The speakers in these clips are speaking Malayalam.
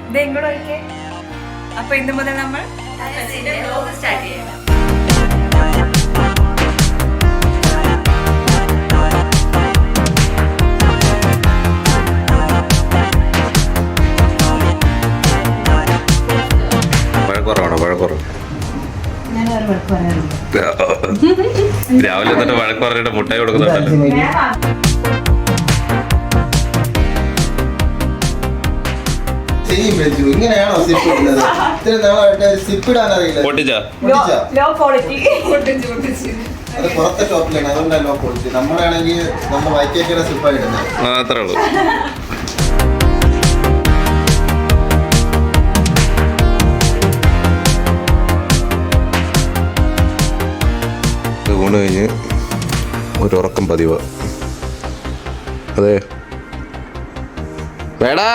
ഇത് ഇങ്ങോട്ട് നോക്കിയേ. അപ്പൊ ഇന്ന് മുതൽ നമ്മൾ സ്റ്റാർട്ട് ചെയ്യാം. രാവിലെ തന്നെ വഴക്ക് പറഞ്ഞിട്ട് മുട്ടായി കൊടുക്കുന്നുണ്ടല്ലോ. ഇങ്ങനെയാണോ സിപ്പ് ഇടുന്നത്? ഇത്ര നാളായിട്ട് സിപ്പ് ഇടാൻ അറിയില്ല. Low quality. അത് പുറത്തെ ഷോപ്പിലാണ്, അതുകൊണ്ടാണ് ലോ ക്വാളിറ്റി. നമ്മളാണെങ്കിൽ നമ്മൾ വൈക്കേക്കുള്ള സിപ്പാണ് ഇടുന്നത്. അത്രേ ഉള്ളൂ. ഊണ് കഴിഞ്ഞ് ഒരു ഉറക്കം പതിവ്. അതെ വേടാ.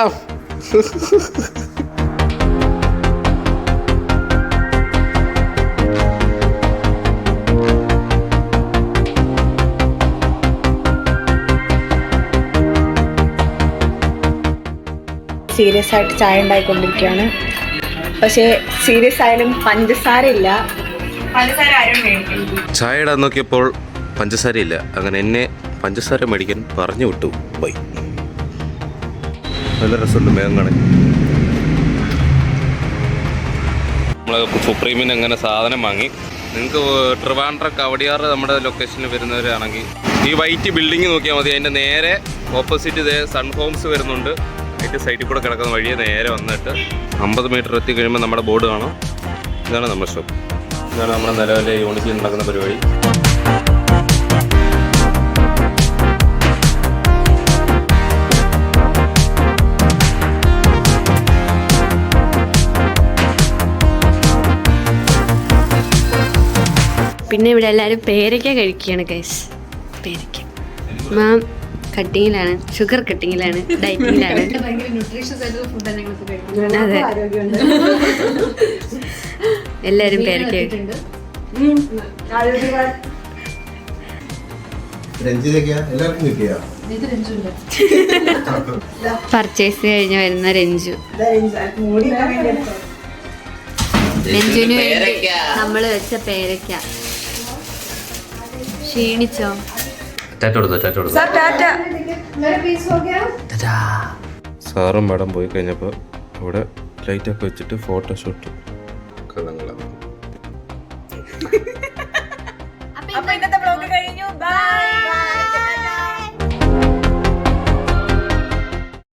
സീരിയസ് ആയിട്ട് ചായ ഉണ്ടായിക്കൊണ്ടിരിക്കുകയാണ്. പക്ഷേ സീരിയസ് ആയാലും പഞ്ചസാര ഇല്ല. പഞ്ചസാര ആരും മേടിക്കും. ചായ ഇടാൻ നോക്കിയപ്പോൾ പഞ്ചസാര ഇല്ല. അങ്ങനെ എന്നെ പഞ്ചസാര മേടിക്കാൻ പറഞ്ഞു വിട്ടു. ബൈ. നല്ല രസമുണ്ട് മേഘങ്ങളെ. നമ്മൾ സുപ്രീമിന് അങ്ങനെ സാധനം വാങ്ങി. നിങ്ങൾക്ക് ട്രിവാൻഡ്രം കവടിയാറ് നമ്മുടെ ലൊക്കേഷനിൽ വരുന്നവരാണെങ്കിൽ ഈ വൈറ്റ് ബിൽഡിങ് നോക്കിയാൽ മതി. അതിൻ്റെ നേരെ ഓപ്പോസിറ്റ് ഇതേ സൺ ഹോംസ് വരുന്നുണ്ട്. അതിൻ്റെ സൈഡിൽ കൂടെ കിടക്കുന്ന വഴിയെ നേരെ വന്നിട്ട് 50 മീറ്റർ എത്തി കഴിയുമ്പോൾ നമ്മുടെ ബോർഡ് കാണാം. ഇതാണ് നമ്മുടെ ഷോപ്പ്. ഇതാണ് നമ്മുടെ നിലവിലെ യൂണിറ്റിൽ നടക്കുന്ന പരിപാടി. പിന്നെ ഇവിടെ എല്ലാവരും പേരയ്ക്ക കഴിക്കുകയാണ് ഗൈസ്. പേരയ്ക്ക മാം കട്ടിങ്ങിലാണ്, ഷുഗർ കട്ടിങ്ങിലാണ്, ഡയറ്റിങ്ങിലാണ്. അതെ, എല്ലാവരും പേരയ്ക്ക. പർച്ചേസ് കഴിഞ്ഞ് വരുന്ന രഞ്ജു. രഞ്ജുവിന് വേണ്ടി നമ്മള് വെച്ച പേരയ്ക്ക. ക്ഷീണിച്ചോ? സാറും മാഡം പോയി കഴിഞ്ഞപ്പോൾ ഇവിടെ ലൈറ്റൊക്കെ വെച്ചിട്ട് ഫോട്ടോഷൂട്ട്